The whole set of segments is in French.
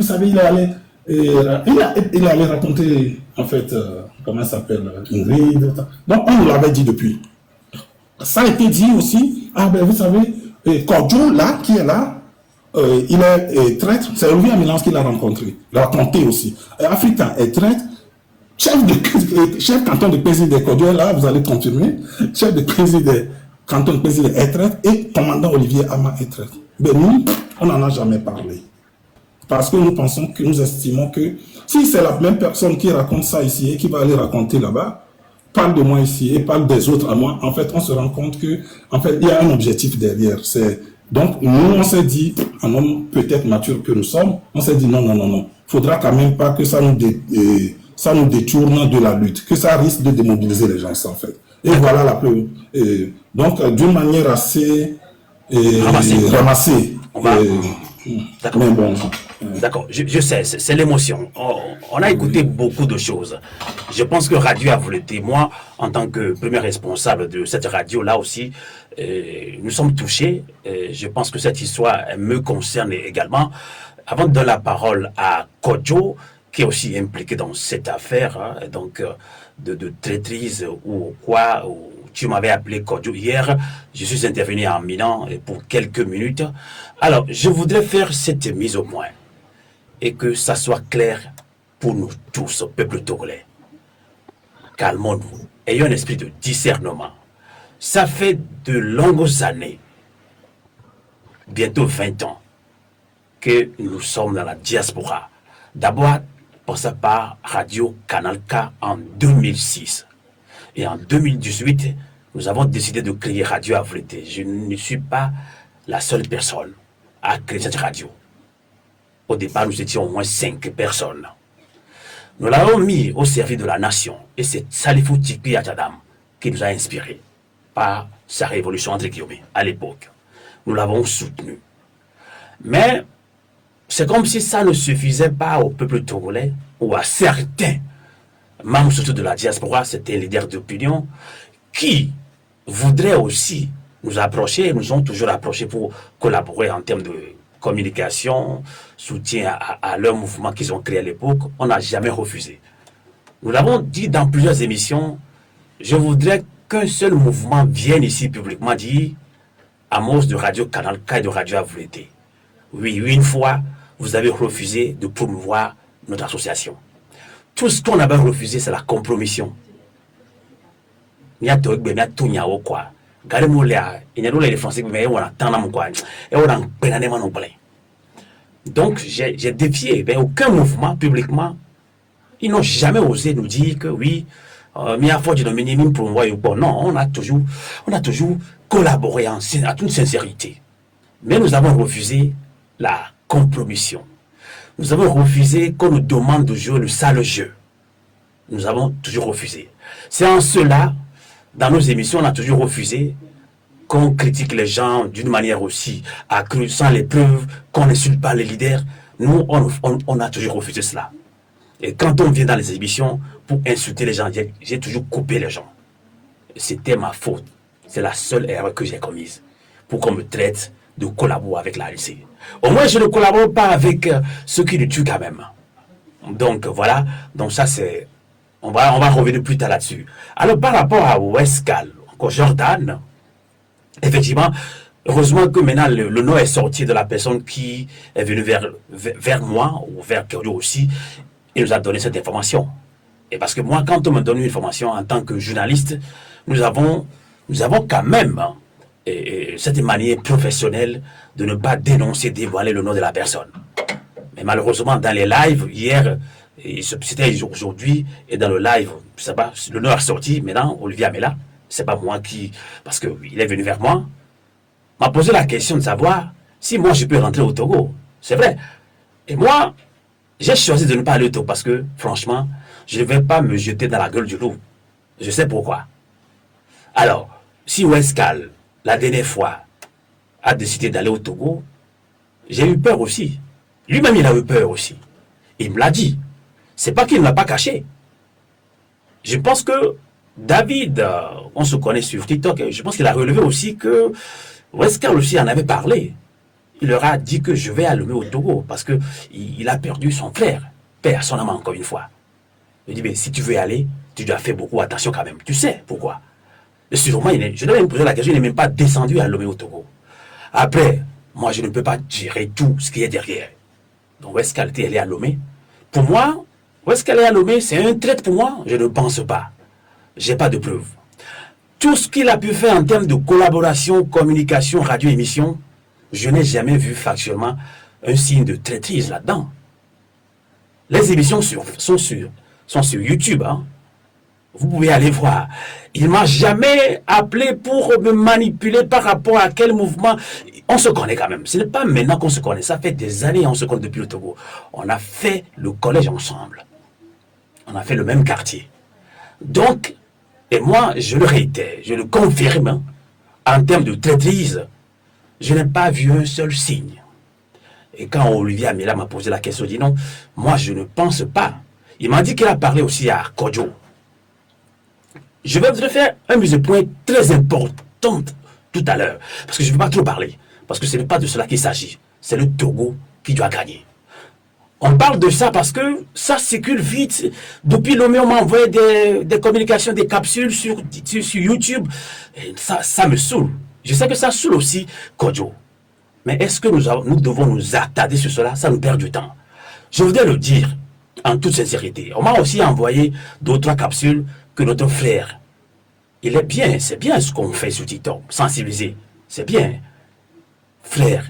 savez, il est allé raconter, en fait, comment ça s'appelle, Ingrid. Donc, on nous l'avait dit depuis. Ça a été dit aussi, vous savez, Kodjo, là, qui est là, il est traître, c'est Olivier Amilance qui l'a rencontré, raconté aussi. Africain est traître, chef canton de président Kodjo est là, vous allez confirmer, chef de président, canton de président est traître, et commandant Olivier Ama est traître. Mais nous, on n'en a jamais parlé. Parce que nous estimons que si c'est la même personne qui raconte ça ici et qui va aller raconter là-bas, parle de moi ici et parle des autres à moi, en fait, on se rend compte que, en fait, il y a un objectif derrière. Donc, nous, on s'est dit, un homme peut-être mature que nous sommes, on s'est dit non. Faudra quand même pas que ça nous détourne de la lutte, que ça risque de démobiliser les gens, en fait. Et voilà la preuve. Donc, d'une manière assez ramassée. D'accord. Mais bon. D'accord, je sais, c'est l'émotion. On a écouté beaucoup de choses. Je pense que Radio Avolete, moi, en tant que premier responsable de cette radio-là aussi, nous sommes touchés. Je pense que cette histoire me concerne également. Avant de donner la parole à Kodjo, qui est aussi impliqué dans cette affaire, hein, donc de traîtrise ou quoi, tu m'avais appelé Kodjo hier, je suis intervenu en Milan pour quelques minutes. Alors, je voudrais faire cette mise au point et que ça soit clair pour nous tous, peuple togolais. Calmons-nous, ayons un esprit de discernement. Ça fait de longues années, bientôt 20 ans, que nous sommes dans la diaspora. D'abord, pour sa part, Radio Canal K en 2006. Et en 2018, nous avons décidé de créer Radio Avolete. Je ne suis pas la seule personne à créer cette radio. Au départ, nous étions au moins 5 personnes. Nous l'avons mis au service de la nation. Et c'est Salifou Tikpi Atadam qui nous a inspirés par sa révolution entre guillemets à l'époque. Nous l'avons soutenu. Mais c'est comme si ça ne suffisait pas au peuple togolais ou à certains membres surtout de la diaspora, c'était les leaders d'opinion, qui voudraient aussi nous approcher, nous ont toujours approchés pour collaborer en termes de communication, soutien à leur mouvement qu'ils ont créé à l'époque. On n'a jamais refusé. Nous l'avons dit dans plusieurs émissions, je voudrais qu'un seul mouvement vienne ici publiquement dire Amos de Radio Canal K et de Radio Avolete. Oui, une fois, vous avez refusé de promouvoir notre association. Tout ce qu'on avait refusé, c'est la compromission. Donc, j'ai défié. Aucun mouvement, publiquement, ils n'ont jamais osé nous dire que oui, non, on a toujours collaboré à toute sincérité. Mais nous avons refusé la compromission. Nous avons refusé qu'on nous demande de jouer le sale jeu. Nous avons toujours refusé. C'est en cela, dans nos émissions, on a toujours refusé qu'on critique les gens d'une manière aussi accrue, sans les preuves, qu'on n'insulte pas les leaders. Nous, on a toujours refusé cela. Et quand on vient dans les émissions pour insulter les gens, j'ai toujours coupé les gens. C'était ma faute. C'est la seule erreur que j'ai commise pour qu'on me traite de collaborer avec la RC. Au moins, je ne collabore pas avec ceux qui le tuent quand même. Donc, voilà. Donc, ça, c'est... On va revenir plus tard là-dessus. Alors, par rapport à Westcal, encore Jordan, effectivement, heureusement que maintenant, le nom est sorti de la personne qui est venue vers moi, ou vers Kodjo aussi, et nous a donné cette information. Et parce que moi, quand on me donne une information en tant que journaliste, nous avons quand même cette manière professionnelle de ne pas dénoncer, dévoiler le nom de la personne. Mais malheureusement, dans les lives, hier, c'était aujourd'hui, et dans le live, je sais pas, le nom est sorti, maintenant, Olivier Amela, c'est pas moi qui, parce qu'il est venu vers moi, m'a posé la question de savoir si moi je peux rentrer au Togo. C'est vrai. Et moi, j'ai choisi de ne pas aller au Togo parce que, franchement, je ne vais pas me jeter dans la gueule du loup. Je sais pourquoi. Alors, si Westcal, la dernière fois, a décidé d'aller au Togo, j'ai eu peur aussi. Lui-même, il a eu peur aussi. Il me l'a dit. C'est pas qu'il ne l'a pas caché. Je pense que David, on se connaît sur TikTok, je pense qu'il a relevé aussi que Westcal aussi en avait parlé. il leur a dit que je vais à Lomé au Togo parce qu'il a perdu son frère, personnellement encore une fois. Il dit, mais si tu veux y aller, tu dois faire beaucoup attention quand même. Tu sais pourquoi? Et sûrement, je devais me poser la question, il n'est même pas descendu à Lomé au Togo. Après, moi, je ne peux pas gérer tout ce qui est derrière. Donc, où est-ce qu'elle est allée à Lomé? Pour moi, où est-ce qu'elle est à Lomé? C'est un trait pour moi? Je ne pense pas. Je n'ai pas de preuves. Tout ce qu'il a pu faire en termes de collaboration, communication, radio-émission, je n'ai jamais vu factuellement un signe de traîtrise là-dedans. Les émissions sont sur YouTube. Hein. Vous pouvez aller voir. Il ne m'a jamais appelé pour me manipuler par rapport à quel mouvement. On se connaît quand même. Ce n'est pas maintenant qu'on se connaît. Ça fait des années qu'on se connaît depuis le Togo. On a fait le collège ensemble. On a fait le même quartier. Donc, et moi, je le réitère, je le confirme, hein, en termes de traîtrise, je n'ai pas vu un seul signe. Et quand Olivier Amela m'a posé la question, il dit non, moi je ne pense pas. Il m'a dit qu'il a parlé aussi à Kodjo. Je vais vous faire un mise au point très important tout à l'heure, parce que je ne veux pas trop parler, parce que ce n'est pas de cela qu'il s'agit. C'est le Togo qui doit gagner. On parle de ça parce que ça circule vite. Depuis Lomé, on m'a envoyé des communications, des capsules sur YouTube. Et ça me saoule. Je sais que ça saoule aussi Kodjo. Mais est-ce que nous devons nous attarder sur cela? Ça nous perd du temps. Je voudrais le dire en toute sincérité. On m'a aussi envoyé d'autres capsules que notre frère. Il est bien, c'est bien ce qu'on fait sur TikTok. Sensibiliser, c'est bien. Frère,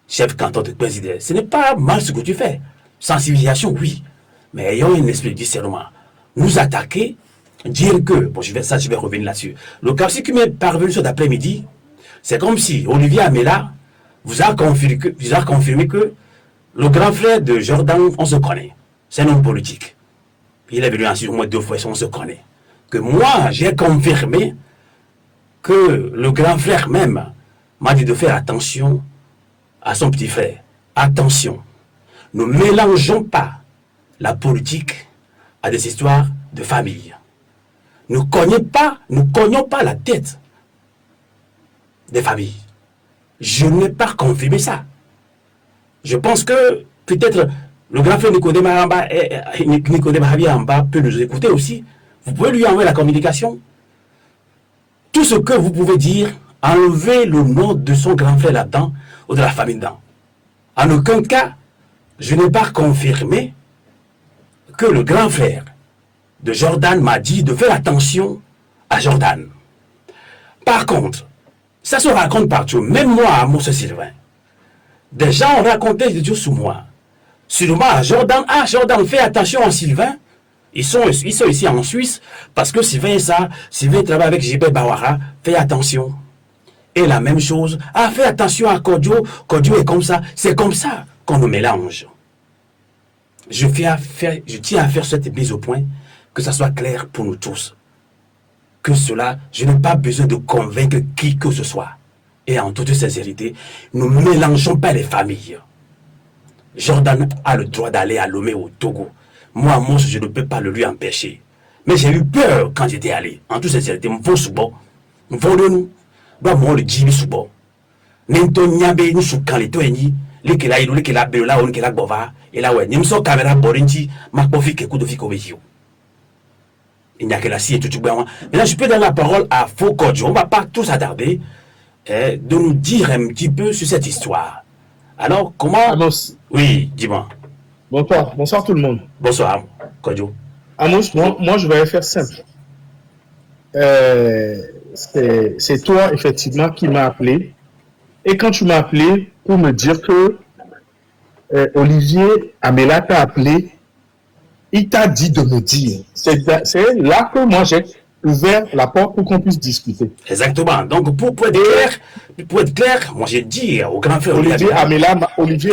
chef canton de président, ce n'est pas mal ce que tu fais. Sensibilisation, oui. Mais ayons un esprit de discernement. Nous attaquer, dire que, bon, je vais revenir là-dessus. Le capsule qui m'est parvenu cet après-midi, c'est comme si Olivier Amela vous a confirmé que le grand frère de Jordan, on se connaît. C'est un homme politique. Il est venu ensuite au moins 2 fois, on se connaît. Que moi, j'ai confirmé que le grand frère même m'a dit de faire attention à son petit frère. Attention, ne mélangeons pas la politique à des histoires de famille. Ne cognons pas la tête des familles. Je n'ai pas confirmé ça. Je pense que peut-être le grand frère Nicodème Amba peut nous écouter aussi. Vous pouvez lui envoyer la communication. Tout ce que vous pouvez dire, enlevez le nom de son grand frère là-dedans ou de la famille dedans. En aucun cas, je n'ai pas confirmé que le grand frère de Jordan m'a dit de faire attention à Jordan. Par contre, ça se raconte partout, même moi à Moussa Sylvain. Des gens ont raconté des choses sur moi. Sur moi à Jordan, Jordan, fais attention à Sylvain. Ils sont ici en Suisse parce que Sylvain travaille avec Gilbert Bawara, fais attention. Et la même chose, fais attention à Kodjo, Kodjo est comme ça, c'est comme ça qu'on nous mélange. Je tiens à faire cette mise au point, que ça soit clair pour nous tous. Que cela, je n'ai pas besoin de convaincre qui que ce soit. Et en toute sincérité, nous ne mélangeons pas les familles. Jordan a le droit d'aller à Lomé au Togo. Moi, Mousse, je ne peux pas le lui empêcher. Mais j'ai eu peur quand j'étais allé. En toute sincérité, m'vons soubo. M'vons de nous. Bah, moi, le Jimmy soubo. N'ento nyabe, nous sou quand les toeni. L'ekela inou, l'ekela beola, ou l'ekela bova. Et là, ouais, n'imso caméra borinti, ma pofi kekou de fiko vejio. Il n'y a que la scie et tout. Maintenant, je peux donner la parole à Fokodjo. On ne va pas tous attarder de nous dire un petit peu sur cette histoire. Alors, comment... Amos. Oui, dis-moi. Bonsoir tout le monde. Bonsoir, Kodjo. Amos, moi je vais faire simple. C'est toi, effectivement, qui m'as appelé. Et quand tu m'as appelé pour me dire que Olivier Amela t'a appelé, il t'a dit de me dire. C'est là que moi j'ai ouvert la porte pour qu'on puisse discuter. Exactement. Donc, pour être clair, moi j'ai dit au grand frère Olivier Amela, Olivier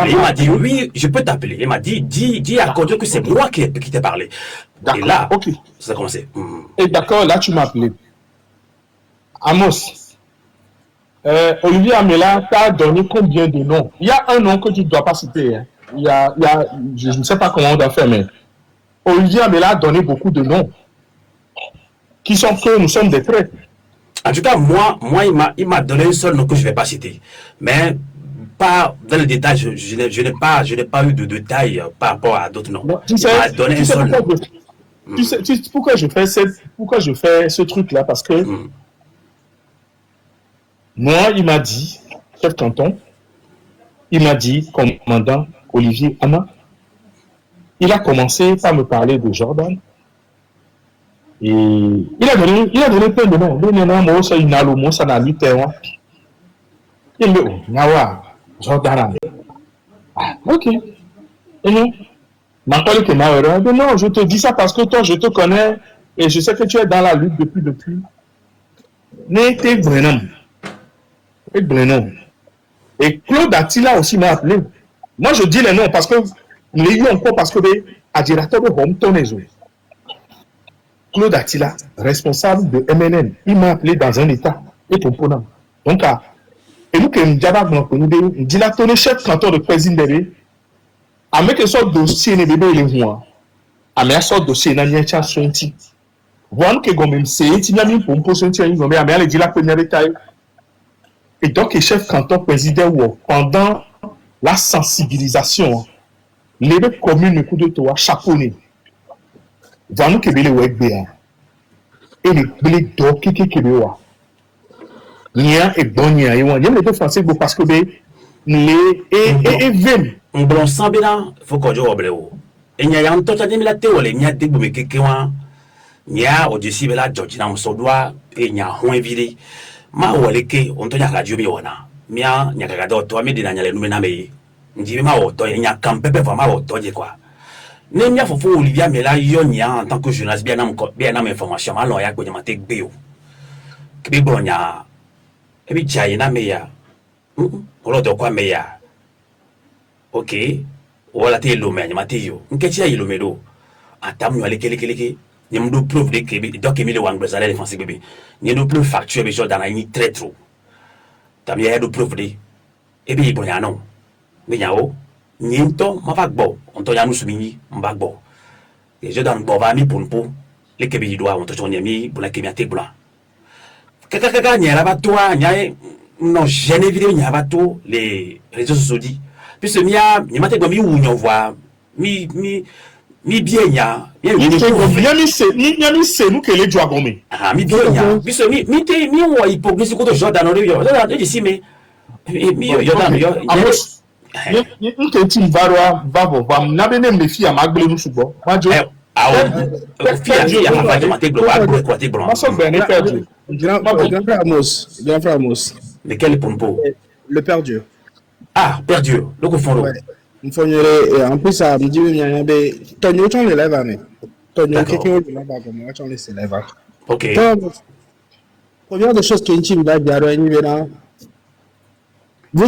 il m'a dit oui, je peux t'appeler. Il m'a dit, dis à Kodjo que c'est moi qui t'ai parlé. Et là, okay. Ça a commencé. Et d'accord, là tu m'as appelé. Amos, Olivier Amela t'a donné combien de noms? Il y a un nom que tu ne dois pas citer. Hein. Je ne sais pas comment on doit faire, mais Olivier Amela a donné beaucoup de noms qui sont que nous sommes des traîtres. En tout cas, moi il m'a donné un seul nom que je ne vais pas citer. Mais pas dans le détail, je n'ai pas eu de détails par rapport à d'autres noms. Tu sais pourquoi je fais ce truc-là? Parce que moi, il m'a dit, chef canton, il m'a dit, commandant Olivier Anna, il a commencé par me parler de Jordan. Et il a donné plein de noms. Il me dit, Nawa, Jordan. Ah, ok. Et non. Non, je te dis ça parce que toi, je te connais et je sais que tu es dans la lutte depuis. N'était Brennan. Et Claude Attila aussi m'a appelé. Moi, je dis les noms parce que les eu encore parce que à directeur de Home Tonezo. Claude Attila, responsable de MNN, il m'a appelé dans un état et pour Ponam. Donc, et nous, que nous avons dit la tonne chef canton de président bébé, à mettre ce dossier les bébés et les mois, à mettre ce dossier dans les chats sonti. Voilà que comme c'est il y a mis pour me poser un tir, il a mis dit la première détail. Et donc, le chef canton président pendant la sensibilisation, les communes de coup de toi chapeauné. Voilà que les webéa et les docs qui kebewa. Nia et bonia et on y a les deux français parce que les et vem. On blanc sans bien, faut qu'on joue au bléo. Et il y a un temps de la théorie, il y a des boumés qui ont, il y a au-dessus de la Georgina Msodoa et il y a un viré. Ma waleke on tonya radio mi wana mia nyaka do to mi dina nyale numena me ndi ma o to nya kampepe fa ma o to je quoi ne mia fofo Olivia Mela yonya en tant que journaliste bien na information ma lo ya ko nyama te gbe o kebe bronya e bi chai na me ya o lo to kwa me ya okay wala te lo me nyama te yo nke chi ayilo me do atamu ale keleke il y a une preuve de que donc Emile Wangbezale défense bébé il y a une preuve factuelle mais dans la très trop t'as bien une preuve de et bien bon ya non mais yao niento ma va bon on to ya nous subini mba bon et je dans bon va mi pour les kebi doit on to tourner mi pour la kemia te blanc kaka nya la ba toi nya non gêné vidéo nya ba to les réseaux sociaux dit puis ce mia ni mate mi ou nyo voit mi bien ya c'est nous que les joagomé mi bien ya biso mi wa hypocrisie ko to Jordan no yo Jordan disi me mi Jordan yo amos ni que tu va na bene me fi amagbele nu subo majo fi ya ma fa te global ko te blanc maso ben perdu grand frère Amos mais quel pompo le père Dieu perdu le confond en plus ça me dit il y a des Tonyo on les lève année Tonyo quelqu'un de là-bas comme moi on les lève. OK. Première des choses qui va dire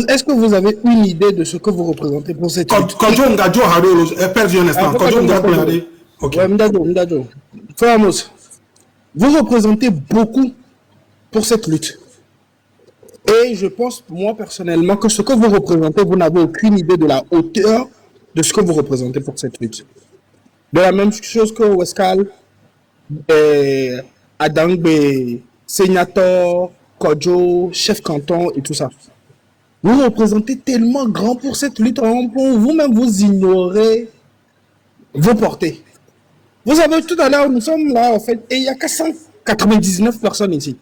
est-ce que vous avez une idée de ce que vous représentez pour cette lutte? Quand on regarde perdu un instant quand on regarde OK. Mdado. Frère Amos, vous représentez beaucoup pour cette lutte. Et je pense, moi, personnellement, que ce que vous représentez, vous n'avez aucune idée de la hauteur de ce que vous représentez pour cette lutte. De la même chose que Weskal, Adangbe, Sénator, Kodjo, chef canton et tout ça. Vous représentez tellement grand pour cette lutte, pour vous-même, vous ignorez vos portées. Vous avez tout à l'heure, nous sommes là, en fait, et il n'y a que 199 personnes ici.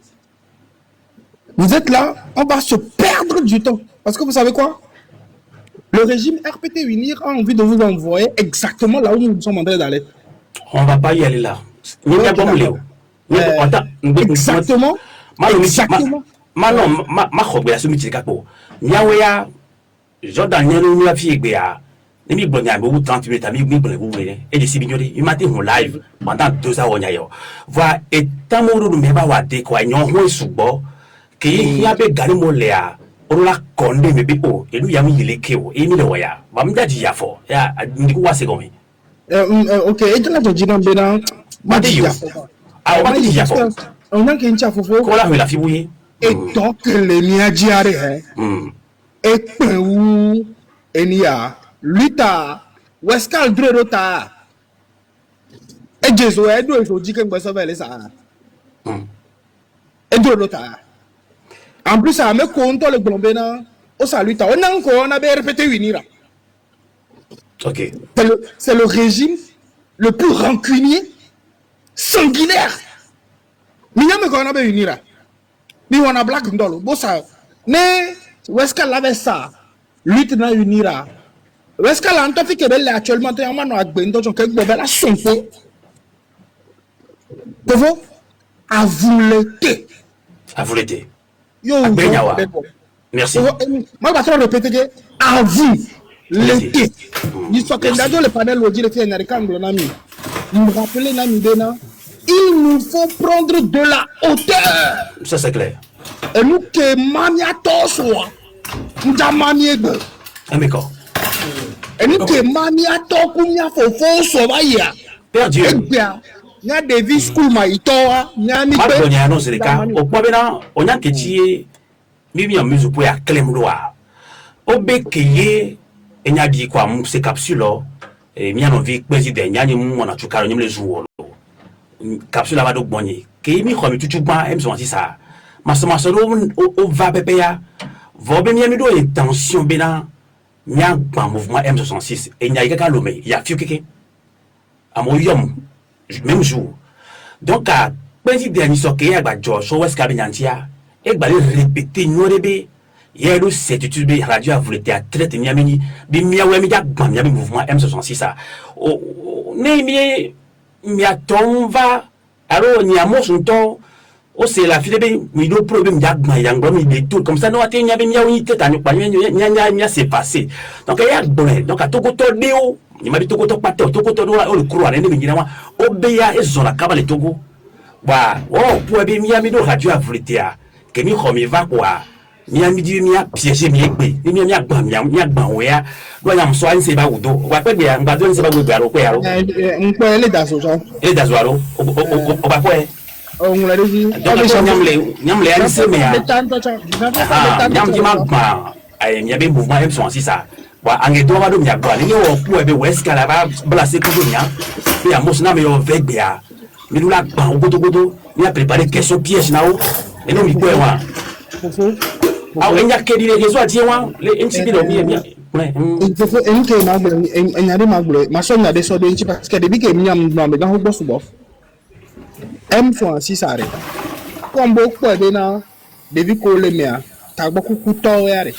Vous êtes là, on va se perdre du temps. Parce que vous savez quoi? Le régime RPT Unir a envie de vous envoyer exactement là où nous sommes en train d'aller. On ne va pas y aller là. Exactement. Exactement. Et 30 minutes, et il m'a dit mon live pendant 2 heures. Voilà, et tant que nous ne pas de quoi, nous avons subo, qui y a des gars moléa, on l'a condé, mais béo, et nous y a mis les kéo, et mis le waya. Bamda dit ya fort, ya, nous quoi c'est comme. Ok, et tu l'as dit dans Bénin, ma dit ya. Ah, on dit ya fort. On a qu'un tchafo. Qu'on a la fibouille. Et donc, les miens diarrhées, et où, et n'y a. Luta, Weskal Drerota, et Jésus, et d'où il dit que vous savez les ça. Et Drerota. En plus, ça me compte le Glombena, au salut, on a encore, on avait répété Winira. Ok. C'est le régime le plus rancunier, sanguinaire. Minyame qu'on avait Winira. Ni on a black ndolo. Bon ça, ne, où est-ce qu'elle avait ça? Lutte dans Winira. Où est-ce qu'elle a entendu qu'elle est actuellement, tu as un man à Gbendo, tu as un son faux. Vous, à vous l'été. À vous l'été. Yo, merci. Moi, je vais répéter que à vous l'été. L'histoire que le panel le dit, le fait un nami. Il me rappelait Nami Bena. Il nous faut prendre de la hauteur. Ça c'est clair. Et nous que mania toswa. Nous avons D'accord. et nous que mania tokumia fofo sobaya. Père Dieu. Il y a des vies school maïtoa. Il y a des annonce les cas. Au point là, on a que tu mimi en mesure pour ya clem loa. Obekeye enya di kwa c'est capsule et mi en vie président nyani mu na tukaro nyim les jours. Capsule va donc bonnier. Ke mi ko mi tutu ba M66 ça. Masolo o va pepe ya. Vo be mi do intention bena nya gba mouvement M66 et nya ka lomé ya fiu keke. Amoyom même jour. Donc à président ni so ke ya gba jo so west kabinantia e gba le répéter nyorebe yelo certitude be radio a voulu théâtre nyamini bi miawe mi ja gba mi mouvement M66 ça. O ne mi atomva alors ni amos nto o c'est la fille be mi do problème ja gba yang gba mi de tout comme ça no ate nya be miawe tete ani pa nya c'est passé. Donc ya bon donc a tokoto deo ni ma bi tokoto pato tokoto do o le croire ne mi nyina o be ya ezola kabale togo wa o pour be mi do radio a voulu théâtre que mi xomi va quoi mi di mi a piéger mi egbe mi agba we ya do yam so an se ba wudo wa pe be ngba do se ba gbe aro pe aro npo ele daso so ele daso aro o ba ko e o ngula deji nyamle an se me ya nyam di magba ay mi be mouvement M66 ça wa ange do ba do mi agba ni o ku e be west kala ba blase ko do nya bi am so na me o vegbe ya mi lu la gba o godo ni a préparer question piège na o e no mi ko e wa ah il y a que des réseaux à dire les NCB de bien ouais il faut un que magble ma sonne a des so de parce que depuis que miam no me dans boss bof M66 are comme beaucoup de na depuis ko le mia ta beaucoup kuto yare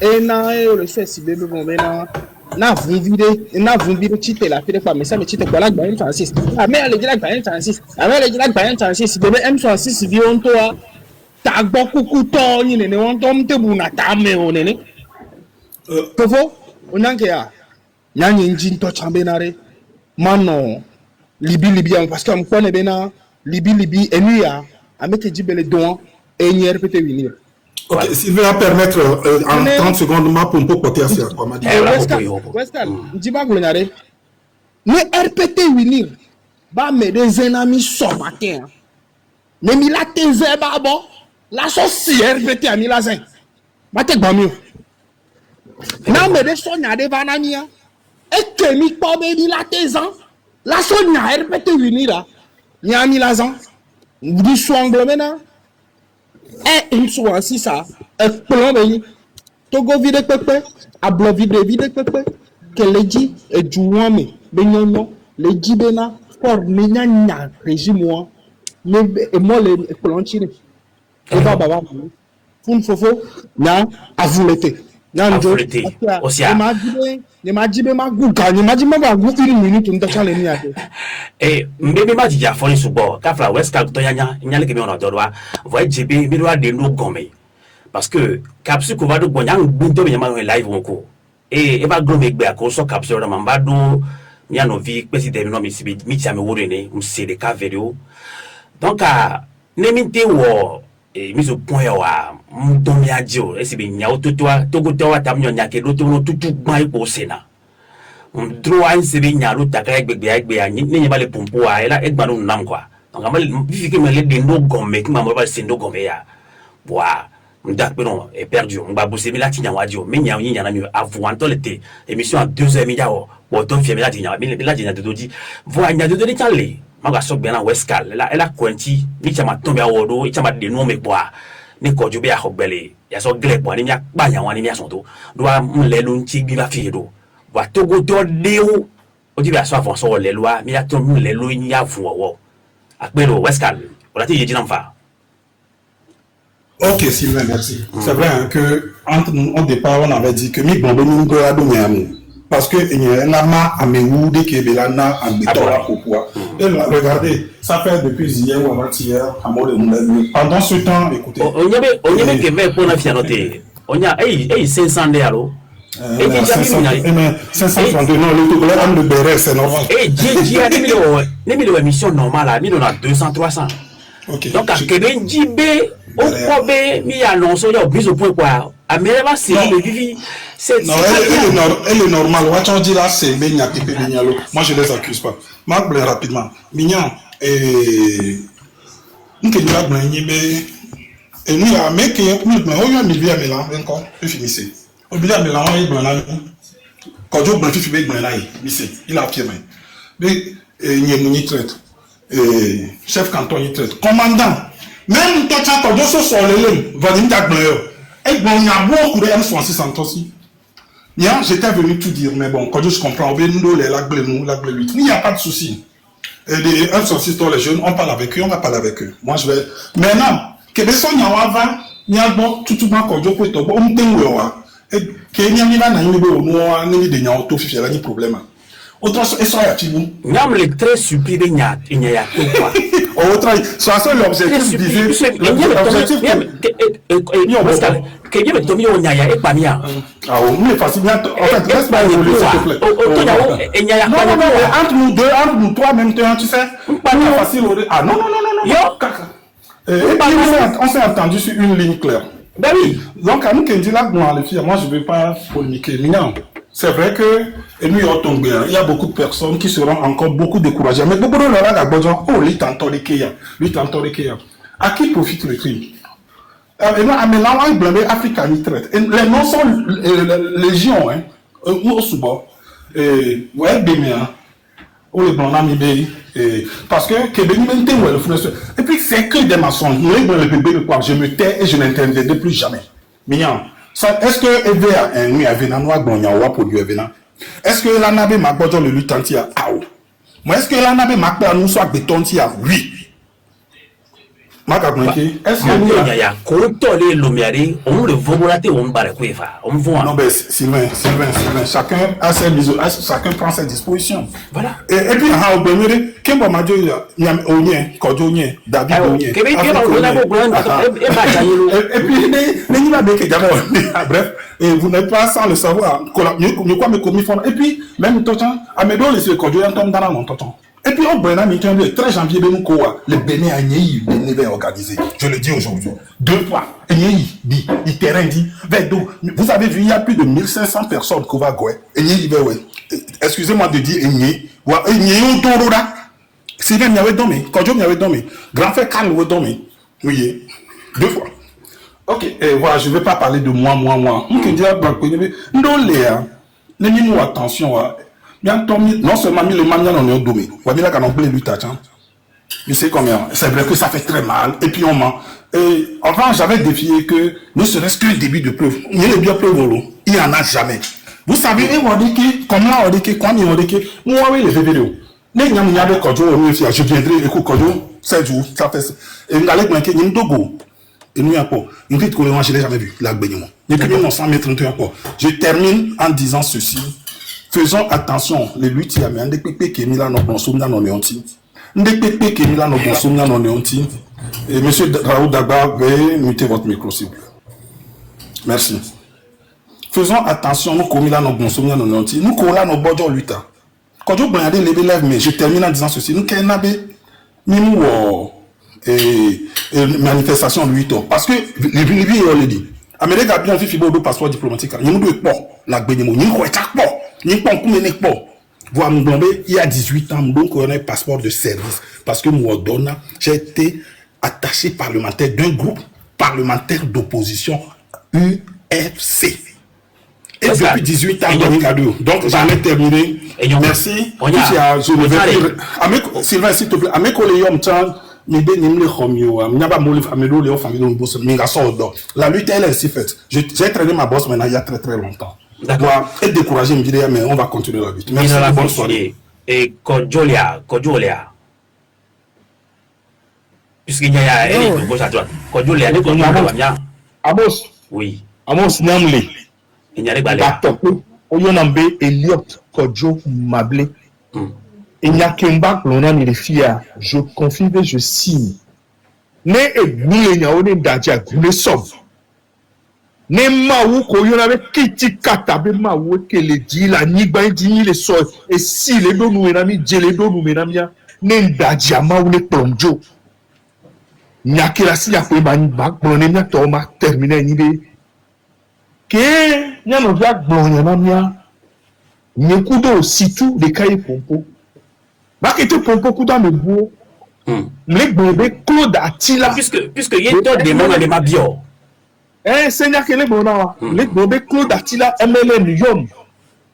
et na le fait si bébé bon na vous vide chite la fille pas mais ça me chite quoi la M66 ah mais elle dit la M66 ah mais elle dit la M66 bébé M66 vion toi ta beaucoup couteau ni ne on tombe te buna ta me onene tofo onanke ya nyanyi njin to chambenare mano libi parce que on connaît bena libi enuya amete jibele don et ni répéter winir. OK, s'il veut permettre en 30 secondes ma pour porter à ça comme dit Westal ndiba glonare ni répéter winir ba me des ennemis so matin ne mi la teze ba bon la société répétée à Milazin. Mate gbamio. Na me de sonya de vanania. Et que mi pobe ni la tezan. La sonya répétée unira. Ni a Milazan. Du soanglomena. Et une soit ainsi ça. Et plombe. Togo vide pepe. Ablo vide pepe. Que le dit et jouame. Benyono. Le dit bena. For menyanya régime moi. Et moi les plantines. Et baba fun fofo na avulete na njo osia ne majibe maguka ne majibe magu 1 minute ntacha le ni ade et mbebe maji ja foni subo ka fra west ka to nyanya nyale ke mi ona dodwa voy jibe mi do ade no gome parce que capsule ko va do bonya ngbundo be nyama live wonko et e ba gome gbe akoso capsule na mamba do mi anovi president mi no mi sibi mi tia me woro ne mse de ka video donc ne mi te wo mise au point wa mdomi adio esibe nyao tutwa togoto wa tamnyo nyake do tono tutu gban ipo sena mdro an sebe nyalo takaya gbegbe ya ni nyeba le pompo wa ela egba no nam kwa donc amal vifike me le de no gombe ki mamo ba sendo gombe ya wa mdak penon est perdu mba bose mi lati nyawa dio me nyawo nyana mi avant tolete émission à 2h media o bo don fi mi lati nyawa mi lati nyawa do di voa nyawa do de chale maga sok bena westkal ela kwenti mi chama tombe awodo chama de no me boa ni ko jobe a hogbele ya so glep wani mi akpa ya wani mi asonto do a mlelo nchi bi ba fi do wa togo to de o di bi aso afon so le lo a mi ato mlelo yin ya fun owo apero wescal o la ti yeji namfa. Ok, Sylvain, merci. C'est vrai hein, que entre nous, au départ, on avait dit que mi bon nous parce que il y a un ama à Menou dès que Belana à Bétora Kopoa. Et là, regardez, ça fait depuis hier ou avant-hier à Mole. Pendant ce temps, écoutez. On y avait que mais pour la fianoté. On y a 500 d'euros. Et 532, non, l'autocollant de Béret, c'est normal. Et j'ai mis l'émission normale, à 200, 300. Okay. Donc, à Québec, JB, au Kobe, mi annonce, il y a plus au point quoi. À Merva, c'est le vivi. Non, elle est normale. On dit là, c'est Benya qui peut venir. Moi, je ne les accuse pas. Marc Blin, rapidement. Mignon, et nous qui nous avons et nous, à mec, nous avons mis bien Mélan, encore, je finissais. Au milieu de Mélan, il a quand je blanchis, je vais il a pied, mais il y a une traite. Chef canton, il traite. Commandant, même toi, quand je suis sur le va dire et bon, il y a beaucoup de M66 aussi. J'étais venu tout dire, mais bon, quand je comprends, il n'y a pas de souci. Et les M66, les jeunes, on parle avec eux, on va parler avec eux. Moi, je vais. Maintenant, que les gens y a avant, il y a bon, tout le monde, quand je peux te voir, on et qu'il y a un problème. Autre chose, et ça, il y a un peu très surpris de Nya, il y a quoi. Autre chose, l'objectif disait. L'objectif. Que Dieu me tombe au Nya et pas Nya. Ah, on est facile. En fait, laisse pas évoluer, s'il te plaît. Entre nous deux, entre nous trois, même temps, tu sais. Pas facile. Ah, non. Et puis, on s'est entendu sur une ligne claire. Ben oui. Donc, à nous qui dit là, moi, je ne vais pas polémiquer. Mais non. C'est vrai que il y a beaucoup de personnes qui seront encore beaucoup découragées. Mais beaucoup de gens oh, lui t'entend les Kéa. À qui profite le crime? Et là, à Mélan, on blâme Africa traite. Les noms sont légion, hein. Ou au Souba. Et ouais, Béméa. Ou les blancs d'Amibé. Parce que Québec, et puis c'est que des mensonges. Je me tais et je n'interviendrai plus jamais. Mignon. Est-ce que EVA a un nuit à Vénanois Gonyawa pour du Vénan? Est-ce que l'anabe m'a besoin de l'utantia? Ah, moi, est-ce que l'anabe m'a besoin de nous soit bétontia? Oui. Est-ce que il y a contrôlé l'homérie, on le volaté, on va on voit. Non, mais Sylvain, chacun a ses chacun prend ses dispositions. Voilà. Et puis, on va dire, Kemba Madio, Onien, Kodonien, David Onien. Et puis, bref, et vous n'êtes pas sans le savoir. Et puis, même temps, Amédo, les Kodonien tombent dans mon temps. Et puis, au Bénin, le 13 janvier, le Bénin a été organisé. Je le dis aujourd'hui. 2 fois. Il terrain dit, vous avez vu, il y a plus de 1500 personnes qui vont jouer. Excusez-moi de dire, Sylvain m'y avait dormi. Quand je m'y avait dormi. Grand frère Karl m'y avait dormi. Oui, 2 fois. Ok, et voilà, je ne vais pas parler de moi. On peut dire, nous attention. Non seulement le mania on est domé, voilà qu'on plaît lui tachan. Mais c'est combien? C'est vrai que ça fait très mal et puis on ment. Et enfin j'avais défié que ne serait-ce qu'un début de preuve. Il y a bien preuve il y en a jamais. Vous savez on dit que comme là on dit que quand on dit que moi oui les vidéos. Les gens n'y a pas de on je viendrai écoute Kojo 7 jours ça fait et on allait manquer une dogo. Et nous encore une petite couleur je l'ai jamais vu la beignement. Et puis on 100 mètres encore. Je termine en disant ceci. Faisons attention, les luttes, il y a un DPP qui est mis là, non, et monsieur Raoul Dagba, veuillez muter votre micro, s'il vous plaît. Merci. Faisons attention, nous, comme là, nous, comme là, nous, bodons lutte. Quand je regarde les élèves, mais je termine en disant ceci, nous, qu'il y a une manifestation de 8 ans. Parce que, les vies, on le dit. Amérique a bien vu fibre de passeport diplomatique. Il y a pas la bénémo. Il y a pas voir mon il y a 18 ans, donc on a un passeport de service. Parce que moi, j'ai été attaché parlementaire d'un groupe parlementaire d'opposition UFC. Et depuis 18 ans, donc j'en ai terminé. Merci. Sylvain, s'il te plaît. À mes collègues, La lutte, elle est ainsi faite. J'ai traîné ma bosse maintenant il y a très très longtemps. Moi, être découragé, me dirait, mais on va continuer la lutte. Merci, bonne soirée. Et Kojolia. Puisqu'il y a de gauche à droite. Kojolia, Amos. Oui. Amos Namle. Il y a des balais. Oyonambe Elliot Kojo Mable. Il n'y a qu'un bac, l'on a mis les filles. Je confie et je signe. Ne ebule nya one daja gune sob. Ne mawu ko yona be kiti kata be mawu kele di la nigba di le so e si le do nu enami jele do nu menamia ne daja mawu le plonjo. Nya kila si ya pe ba ni bak blone nya to ma terminer ni be. Ke nya no via blone na mia. Nye kudo situ de kaye pompo. Ba kete pompo kuda me buo. Les bébés Claude Attila. Puisque il y a des gens qui ont bio. Seigneur, que les bébés Claude Attila, MLN Yom,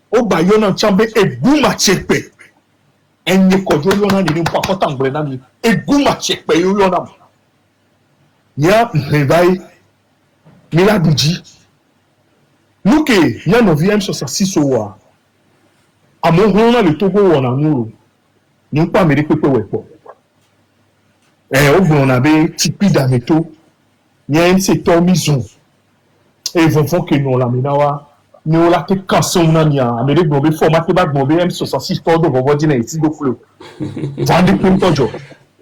au Bayona Chambe et Bouma Tchepe. Et n'y a pas de gens qui n'ont pas de temps. Et Bouma Tchepe, Yonam. Il y a un réveil, Mila Bidji. Nous qui, il y a un VM sur sa 6 au à mon on a le Togo ou en amour. Nous pas américain pour wepo. On avait tipi d'ameto, il y a un secteur maison. Et ils vont que nous la menawa, nous la te cassons on a mis en Amérique, nous avons formaté bac, nous avons M66 pour de vos dîners ici de fleu. Vendez pour ton job.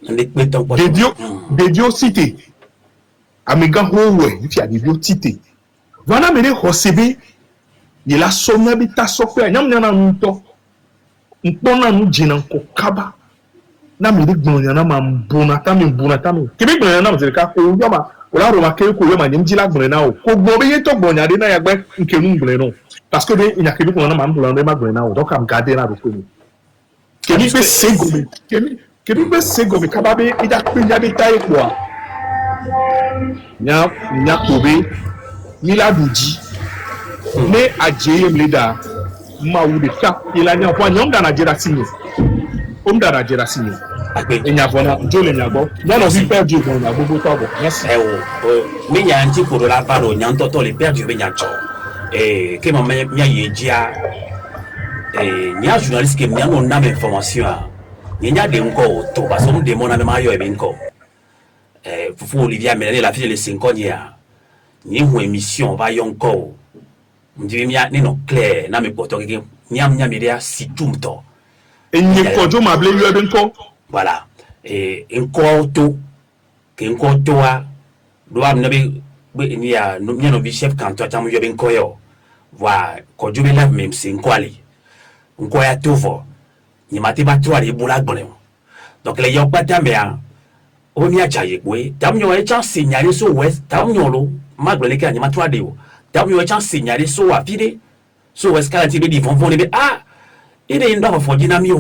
Des dios cités. Améga Huawei, il y a des dios cités. Voilà, mais les recevés, il y a la somme d'habitat software, il y a un mouton. On peut nous dire encore kaba. Na mi dik bon yana ma bonata mi kebe bon yana mzere ka ko yoma ola ro ma ke ko yoma nyim jila gbon na o ko gbo be ye to bon ya de na ya gbe nke nu gbon no parce que de nya kebe ko na ma mbula na ma gbon na o donc am garder na ro ko ni kebe be sego mi kaba be ida pe ya be tai ko nya ko be mila duji ne aje mleda ma wu de ka ila nya kwa nyom da na jera sinyo Omdara Jerasinho. Et Nyavona, Joe Nyabo. None of you perdu dans la Bobo Tobo. Merci. Mais il y a un petit pour la parole, Nyantoto, les perdu, Benyacho. Et que mon mère Yédia. Et il y a un journaliste qui m'a donné une information. Il y a des gens qui parce qu'on demande à Mario et Binko. Pour Olivia Mélanie, la fille de 5 ans, il y a une émission, va y encore. Je dis, il y a un clair, il y a un poteau, il y a un si tout le temps. Et n'y a pas de mal, il y a un corps. Voilà. Et un corps tout, qu'un corps toi, doit il y a nos chefs quand tu as un peu corps. Voilà, quand je vais là, même c'est un corps. Un corps à tout va. Il m'a dit, tu as des boulettes. Donc, les gens pas de mer. On y a déjà eu. T'as mis un chance signalé sur ouest, t'as mis un lot, malgré les m'a trois déo. T'as mis un chance signalé sur la fille, sur ouest, quand ils vont voler. Ah! Il est une fois dynamique,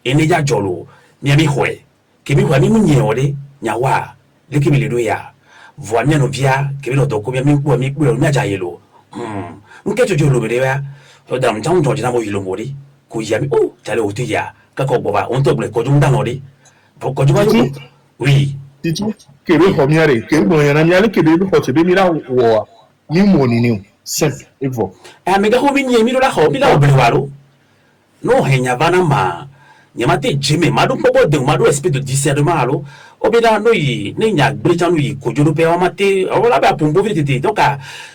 et n'y a jolo, n'y a mi houé, qui mi wami mounyore, n'y a wa, l'équipe de doya. Voici nos via, qui est le document, mi pou, n'y a jaïlo. Qu'est-ce que tu veux dire? Dans Jean George Namo Vilomori, Kouyami, oh, t'as le outia, Kakobova, on te blesse, Kodum Danori. Pour Koduma, oui. Dis-tu, que le premier, que le moyen, que le hôtel de Mila ou ni monini, simple et bon. Ah, mais Gahomini, Mila, Mila, Belvaro. Non, il n'y a pas de mal. Il y a des gens qui ont espèce de discernement. Obéda, nous, il y a des gens qui ont fait un maté. On l'a fait pour une pauvreté. Donc,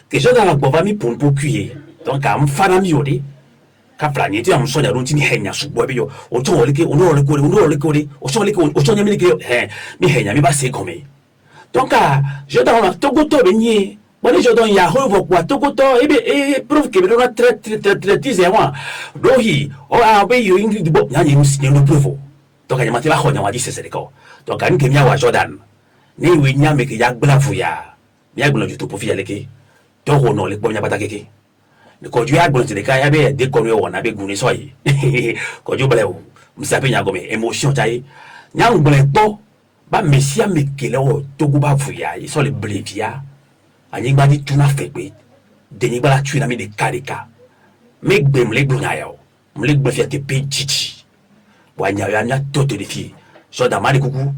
quelque chose dans la pauvreté pour une pauvreté. Donc, on fait un mieux. Quand planète, on sonne à l'outil, il y a sous bois. On tourne le cœur, on le coller, on sonne le cœur, on sonne le cœur. Mais il y a mis passé comme. Donc, je donne un togoto beignet. Moi, je donne ya hovo kwa tokoto et prouve que le très disant dohi o a be yo ingrid bo nya ni musi no prouve donc ya mate ba ho nya wa di sese ko donc an ke mia wa Jordan ni we nya me ke ya gbla fu ya mia gbla ju to po fi aleke to ho no le po nya pata keke ni ko ju ya gbla te ka ya be de ko no wona be gun ni so yi ko ju bele o msape nya go me emotion tai nya gbla to ba mesia me ke le o to go ba fu ya so le blevia anyigba di tuna fekbe denigba la tuna mi de karika make bem le gbonya yo mle gbe fi te pe chichi wa nya ya nya toto de fi so da mari kuku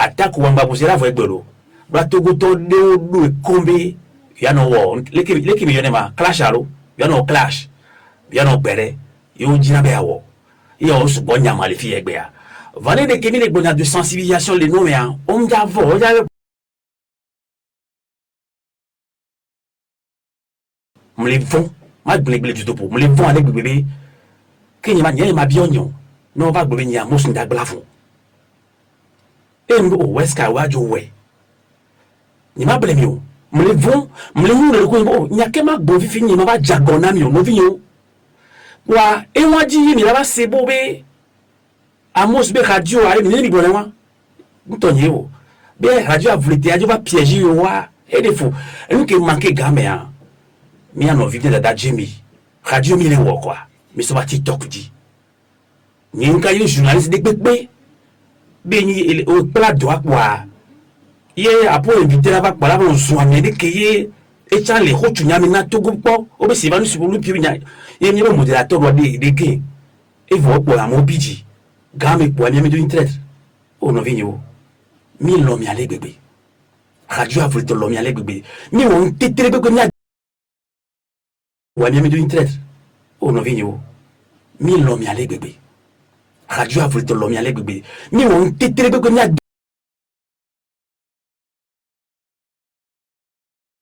attaque ou ambabusera voye gbelo bla togo to de do kombe ya no wo leki mi yonema clash alo ya no clash ya no bere yo jina be awo yo su bonya mali fi egbe ya valer de kemi le bonya de sensibilisation les noms ya on ja vo ja me les vont ma gble du topo me les vont avec bébé kenyi ma nyema bionyo no va gbe nya mo sun da glafo o weska wajo we ni ma blemi o me le vont me le mu le ko o nya ke ma gbo fifi ni ma ba jagona mi o no vi yo wa e wa ji ni la ba se bo be Amos be radio ale ni bon wa ntonye o be radio a voulu te radio va piéger yo wa e de fou e nous que manquer gamme ya mi a no vite da Jimmy radio mi le wo quoi mi so ba TikTok di ni nka yo journaliste de gbegbe be ni o pla droit quoi ye apo invité la ba la bon so ami de keye e cha le ho tunya mi na togo po o be se ba nu su lu pi nya ye ni be modérateur wa de ke e vo po la mo biji game po ami de une traite o no vinyo mi lo mi ale gbegbe radio a voulu te lo mi ale gbegbe mi won tetere gbegbe mi wa mi de une traite o no vinyo mi lo mi ale gbegbe radio a voulu te lo mi ale gbegbe mi won tetere gbegbe mi